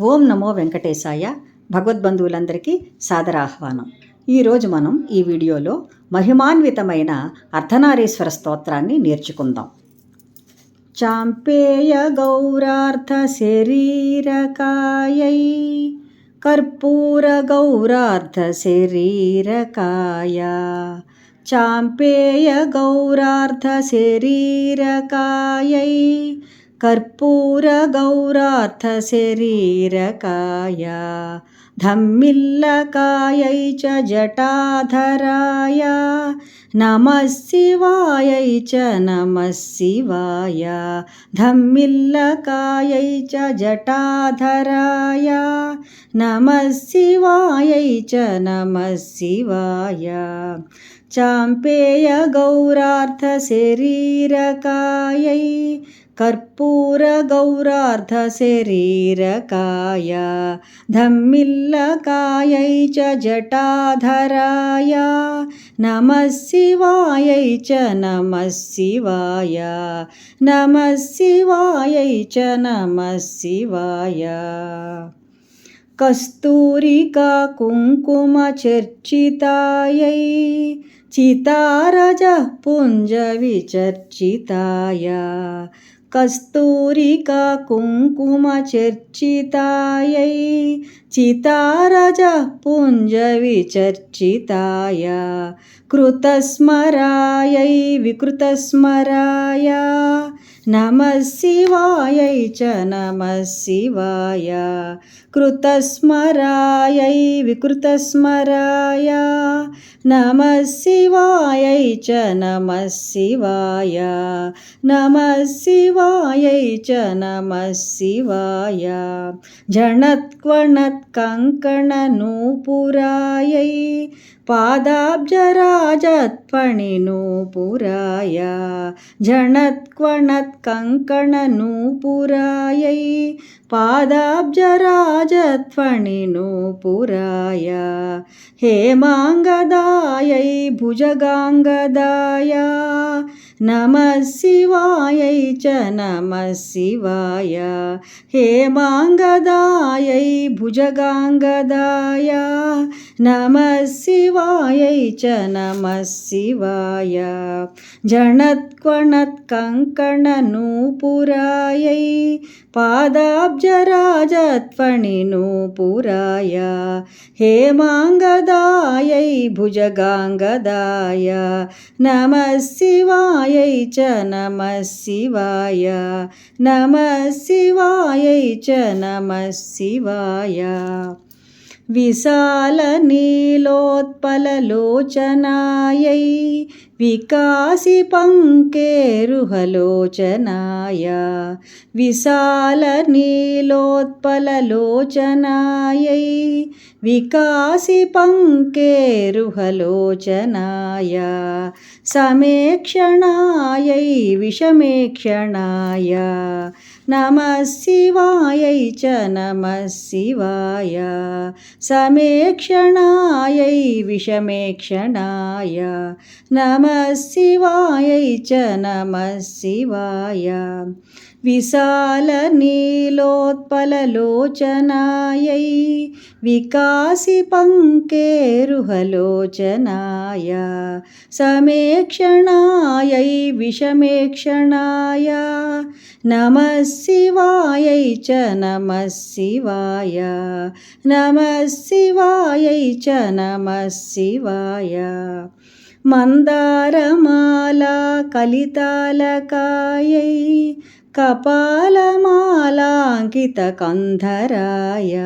ఓం నమో వెంకటేశాయ. భగవద్బంధువులందరికీ సాదరాహ్వానం. ఈరోజు మనం ఈ వీడియోలో మహిమాన్వితమైన అర్ధనారీశ్వర స్తోత్రాన్ని నేర్చుకుందాం. చాంపేయ గౌరార్థ శరీరకాయై కర్పూర గౌరార్థ శరీరకాయ. చాంపేయ గౌరార్థ శరీరకాయై కర్పూర గౌరార్థ శరీరకాయ. ధమ్మిల్లకాయై చ జటాధరాయ నమః శివాయై చ నమః శివాయ. ధమ్మిల్లకాయై చ జటాధరాయ నమః శివాయై చ నమః శివాయ. చాంపేయ గౌరార్థ శరీరకాయై కర్పూర గౌరార్థ శరీరకాయ. ధమ్మిల్లకాయై చ జటాధరాయ నమః శివాయై చ నమః శివాయ. నమః శివాయై చ నమః శివాయ. కస్తూరికా కుంకుమ చర్చితాయై చితారజః పుంజ విచర్చితాయ. కస్తూరికా కుంకుమ చర్చితాయై చితారజః పుంజ విచర్చితాయ. కృతస్మరాయై వికృతస్మరాయ నమః శివాయై చ నమః శివాయ. కృతస్మరాయై వికృతస్మరాయ నమః శివాయై చ నమః శివాయ. నమః శివాయై చ నమః శివాయ. జణత్క్వణత్ కంకణ నూపురాయై పాదాబ్జరాజత్ఫణి నూపురాయ. జణత్క్వణత్ కంకణ నూపురాయై పాదాబ్జరాజత్ఫణి నూపురాయ. హేమాంగదాయై భుజగాంగదాయ నమః శివాయై చ నమః శివాయ. హేమాంగదాయై భుజగాంగదాయ నమః శివాయై చ నమః శివాయ. జణత్క్వణత్ కంకణ నూపురాయై పాదాబ్జరాజత్ఫణి నూపురాయ. హేమాంగదాయై భుజగాంగదాయ నమః శివాయై చ నమః శివాయ. నమః శివాయై చ నమః శివాయ. విశాల నీలోత్పలలోచనాయై వికాసి పంకేరుహలోచనాయ. విశాల నీలోత్పలలోచనాయై వికాసి పంకేరుహలోచనాయ. సమేక్షణాయై విషమేక్షణాయ నమః శివాయై చ నమః శివాయ. సమేక్షణాయై విషమేక్షణాయ నమః శివాయై చ నమః శివాయ. విశాల నీలోత్పలలోచనాయై వికాసి పంకేరుహలోచనాయ. సమేక్షణాయై విషమేక్షణాయ నమః శివాయై చ నమః శివాయ. నమః శివాయై చ నమః శివాయ. మందారమాలా కలితాలకాయై కపాలమాలాంకిత కంధరాయ.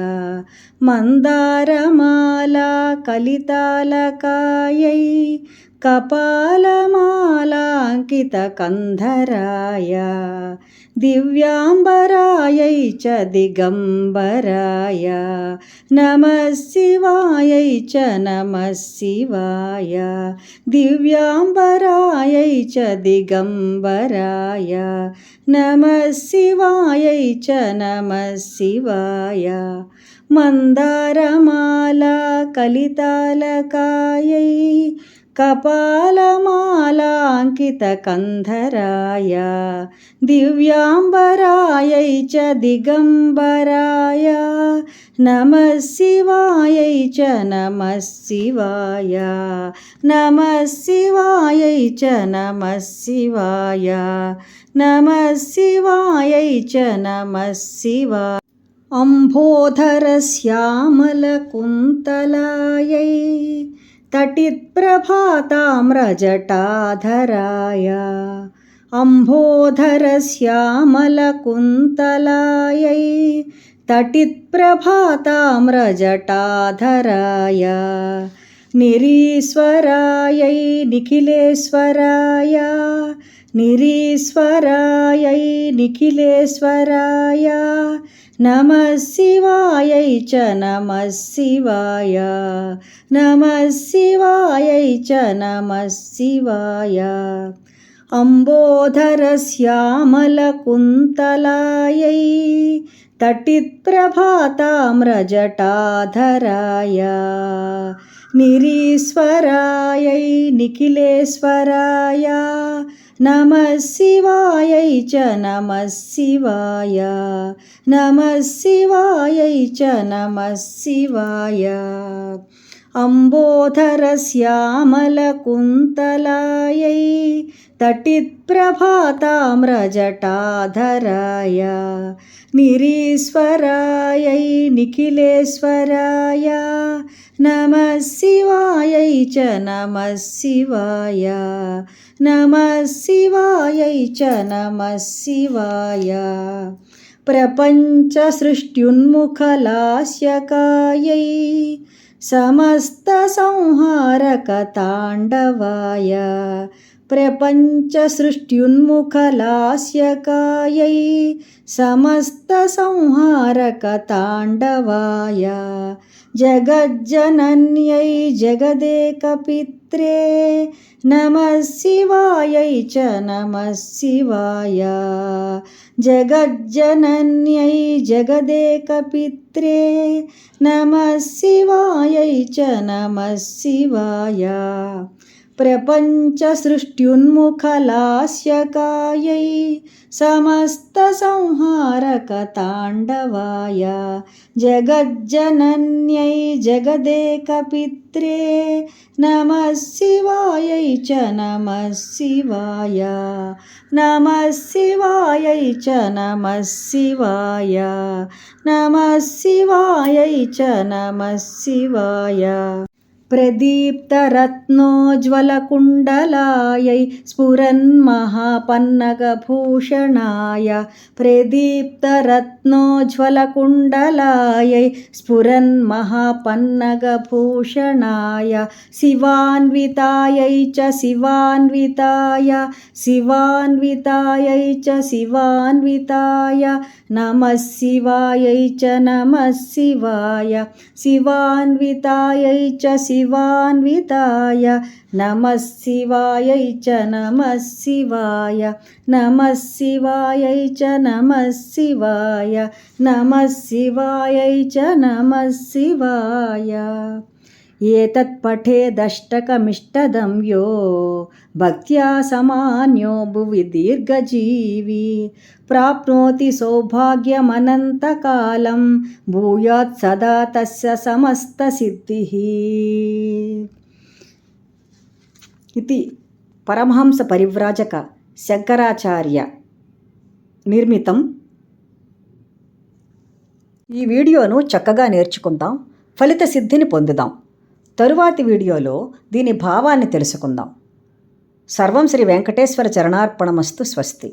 మందారమాలా కలితాలకాయై కపాలమాలాంకిత కంధరాయ. దివ్యాంబరాయై చ దిగంబరాయ నమః శివాయై చ నమః శివాయ. దివ్యాంబరాయై చ దిగంబరాయ నమః శివాయై చ నమః శివాయ. మందారమాలా కలితాలకాయై कपालमालाङ्कितकन्धराय दिव्याम्बरायै च दिगम्बराय నమః శివాయై చ నమః శివాయ నమః శివాయై చ నమః శివాయ నమః శివాయై చ నమః శివాయ అంబోధరశ్యామలకుంతలాయై తటిత్ప్రభాతామ్రజటాధరాయ అంబోధరశ్యామలకుంతలాయై తటిత్ప్రభాతామ్రజటాధరాయ నిరీశ్వరాయై నిఖిలేశ్వరాయ నిరీశ్వరాయై నిఖిలేశ్వరాయ నమః శివాయై చ నమః శివాయ నమః శివాయై చ నమః శివాయ అంబోధరశ్యామలకుంతలాయై తటిత్ప్రభాతామ్రజటాధరాయ నిరీశ్వరాయై నిఖిలేశ్వరాయ నమః శివాయై చ నమః శివాయ నమః శివాయై చ నమః శివాయ అంబోధరశ్యామలకుంతలాయై తటిత్ప్రభాతామ్రజటాధరాయ నిరీశ్వరాయై నిఖిలేశ్వరాయ నమః శివాయై చ నమః శివాయ నమః శివాయై చ నమః శివాయ ప్రపంచ సృష్ట్యున్ముఖలాస్యకాయై సమస్త సంహారక తాండవాయ ప్రపంచ సృష్ట్యున్ముఖలాస్యకాయై సమస్త సంహారక తాండవాయ జగజ్జనన్యై జగదేకపిత్రే నమః శివాయై చ నమః శివాయ జగజ్జనన్యై జగదేకపిత్రే నమః శివాయై చ నమః శివాయ ప్రపంచ సృష్ట్యున్ముఖలాస్యకాయై సమస్త సంహారక తాండవాయ జగజ్జనన్యై జగదేకపిత్రే నమః శివాయై చ నమః శివాయ నమః శివాయై చ నమః శివాయ నమః శివాయై చ నమః శివాయ ప్రదీప్తరత్నోజ్వలకుండలాయై స్ఫురన్మహాపన్నగభూషణాయ ప్రదీప్తరత్నోజ్వలకుండలాయై స్ఫురన్మహాపన్నగభూషణాయ శివాన్వితాయై చ శివాన్వితాయ శివాన్వితాయై చ శివాన్వితాయ నమః శివాయై చ నమః శివాయ శివాన్వితాయై చ శివాన్వితాయ నమః శివాయై చ నమః శివాయ నమః శివాయై చ నమః శివాయ నమః శివాయై చ నమః శివాయ ఏతత్ పఠేదష్టకమిష్టదం యో భక్త్యా సమాన్యో భువి దీర్ఘజీవి ప్రాప్నోతి సౌభాగ్యమనంతకాలం భూయాత్ సదా తస్య సమస్తసిద్ధిః. ఇది పరమహంస పరివ్రాజక శంకరాచార్య నిర్మితం. ఈ వీడియోను చక్కగా నేర్చుకుందాం, ఫలిత సిద్ధిని పొందుదాం. తరువాతి వీడియోలో దీని భావాన్ని తెలుసుకుందాం. సర్వం శ్రీ వెంకటేశ్వర చరణార్పణమస్తు. స్వస్తి.